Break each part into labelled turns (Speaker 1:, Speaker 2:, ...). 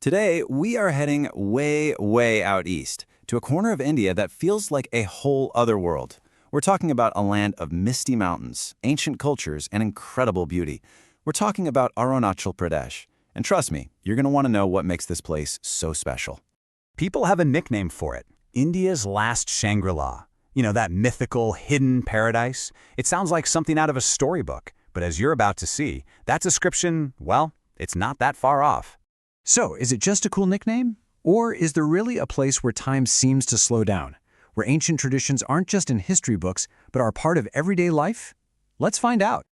Speaker 1: Today, we are heading way out east to a corner of India that feels like a whole other world. We're talking about a land of misty mountains, ancient cultures, and incredible beauty. We're talking about Arunachal Pradesh. And trust me, you're going to want to know what makes this place so special.
Speaker 2: People have a nickname for it, India's last Shangri-La. You know, that mythical, hidden paradise? It sounds like something out of a storybook, but as you're about to see, that description, well, it's not that far off.
Speaker 3: So, is it just a cool nickname? Or is there really a place where time seems to slow down, where ancient traditions aren't just in history books, but are part of everyday life? Let's find out.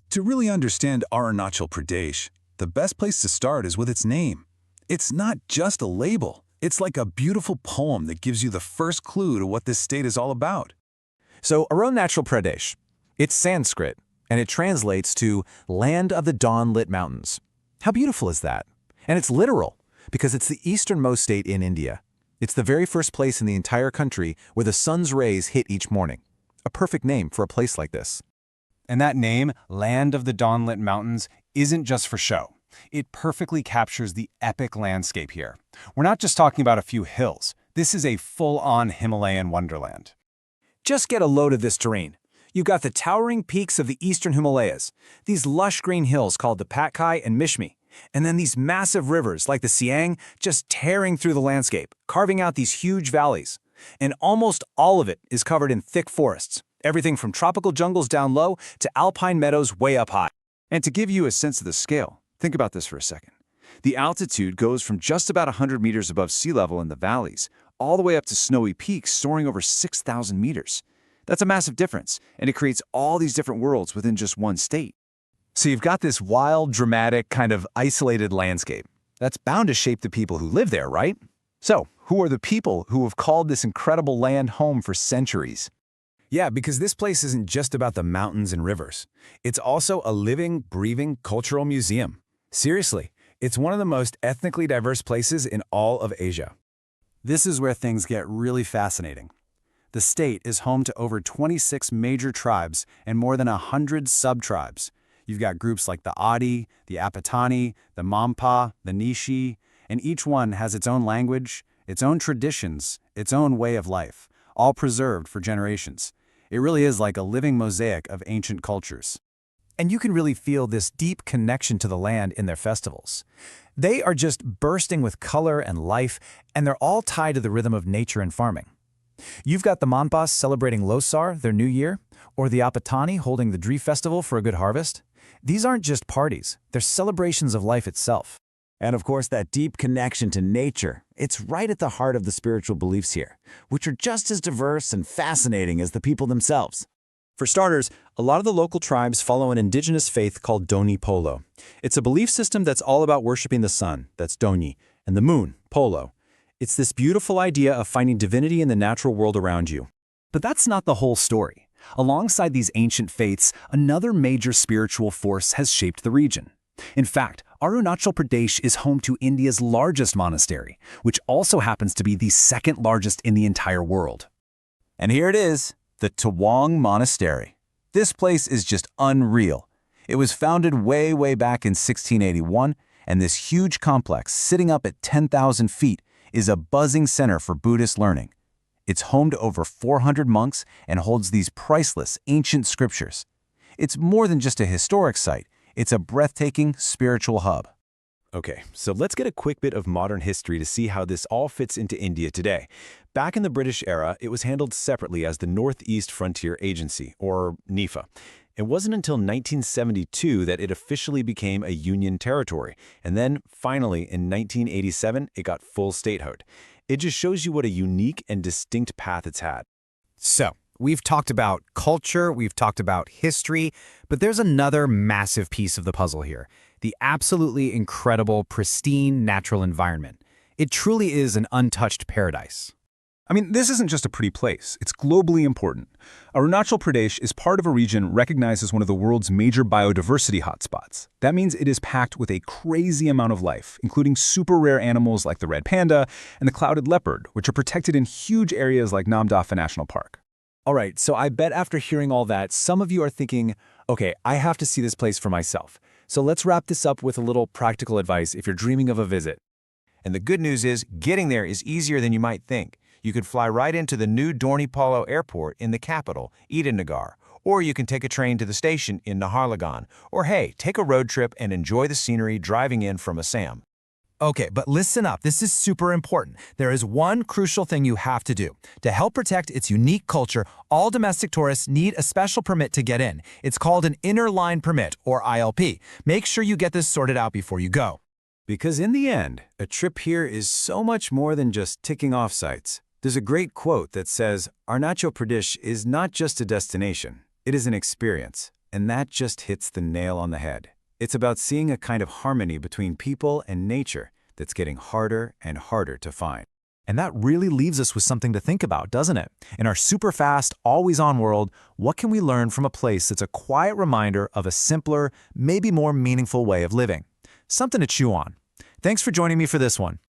Speaker 4: To really understand Arunachal Pradesh, the best place to start is with its name. It's not just a label. It's like a beautiful poem that gives you the first clue to what this state is all about.
Speaker 5: So Arunachal Pradesh, it's Sanskrit, and it translates to Land of the Dawn-Lit Mountains. How beautiful is that? And it's literal, because it's the easternmost state in India. It's the very first place in the entire country where the sun's rays hit each morning. A perfect name for a place like this.
Speaker 6: And that name, Land of the Dawn-Lit Mountains, isn't just for show. It perfectly captures the epic landscape here. We're not just talking about a few hills. This is a full-on Himalayan wonderland.
Speaker 3: Just get a load of this terrain. You've got the towering peaks of the eastern Himalayas, these lush green hills called the Patkai and Mishmi, and then these massive rivers like the Siang just tearing through the landscape, carving out these huge valleys. And almost all of it is covered in thick forests, everything from tropical jungles down low to alpine meadows way up high.
Speaker 7: And to give you a sense of the scale, think about this for a second. The altitude goes from just about 100 meters above sea level in the valleys, all the way up to snowy peaks soaring over 6,000 meters. That's a massive difference, and it creates all these different worlds within just one state.
Speaker 5: So you've got this wild, dramatic, kind of isolated landscape. That's bound to shape the people who live there, right? So, who are the people who have called this incredible land home for centuries?
Speaker 3: Yeah, because this place isn't just about the mountains and rivers. It's also a living, breathing cultural museum. Seriously, it's one of the most ethnically diverse places in all of Asia.
Speaker 6: This is where things get really fascinating. The state is home to over 26 major tribes and more than 100 sub-tribes. You've got groups like the Adi, the Apatani, the Mampa, the Nishi, and each one has its own language, its own traditions, its own way of life, all preserved for generations. It really is like a living mosaic of ancient cultures.
Speaker 3: And you can really feel this deep connection to the land in their festivals. They are just bursting with color and life, and they're all tied to the rhythm of nature and farming. You've got the Mampas celebrating Losar, their new year, or the Apatani holding the Dri festival for a good harvest. These aren't just parties, they're celebrations of life itself.
Speaker 2: And of course, that deep connection to nature, it's right at the heart of the spiritual beliefs here, which are just as diverse and fascinating as the people themselves.
Speaker 5: For starters, a lot of the local tribes follow an indigenous faith called Doni Polo. It's a belief system that's all about worshiping the sun, that's Doni, and the moon, Polo. It's this beautiful idea of finding divinity in the natural world around you.
Speaker 3: But that's not the whole story. Alongside these ancient faiths, another major spiritual force has shaped the region. In fact, Arunachal Pradesh is home to India's largest monastery, which also happens to be the second largest in the entire world.
Speaker 1: And here it is, the Tawang Monastery. This place is just unreal. It was founded way back in 1681, and this huge complex, sitting up at 10,000 feet, is a buzzing center for Buddhist learning. It's home to over 400 monks and holds these priceless ancient scriptures. It's more than just a historic site. It's a breathtaking spiritual hub.
Speaker 5: Okay, so let's get a quick bit of modern history to see how this all fits into India today. Back in the British era, it was handled separately as the Northeast Frontier Agency, or NIFA. It wasn't until 1972 that it officially became a Union territory, and then, finally, in 1987, it got full statehood. It just shows you what a unique and distinct path it's had.
Speaker 3: So, we've talked about culture, we've talked about history, but there's another massive piece of the puzzle here. The absolutely incredible, pristine natural environment. It truly is an untouched paradise.
Speaker 4: I mean, this isn't just a pretty place, it's globally important. Arunachal Pradesh is part of a region recognized as one of the world's major biodiversity hotspots. That means it is packed with a crazy amount of life, including super rare animals like the red panda and the clouded leopard, which are protected in huge areas like Namdapha National Park.
Speaker 5: All right, so I bet after hearing all that, some of you are thinking, okay, I have to see this place for myself. So let's wrap this up with a little practical advice if you're dreaming of a visit.
Speaker 1: And the good news is, getting there is easier than you might think. You could fly right into the new Dorney-Palo Airport in the capital, Itanagar, or you can take a train to the station in Naharlagan, or hey, take a road trip and enjoy the scenery driving in from Assam.
Speaker 3: Okay, but listen up. This is super important. There is one crucial thing you have to do. To help protect its unique culture, all domestic tourists need a special permit to get in. It's called an Inner Line Permit, or ILP. Make sure you get this sorted out before you go.
Speaker 6: Because in the end, a trip here is so much more than just ticking off sites. There's a great quote that says, Arunachal Pradesh is not just a destination, it is an experience. And that just hits the nail on the head. It's about seeing a kind of harmony between people and nature that's getting harder and harder to find.
Speaker 3: And that really leaves us with something to think about, doesn't it? In our super fast, always-on world, what can we learn from a place that's a quiet reminder of a simpler, maybe more meaningful way of living? Something to chew on. Thanks for joining me for this one.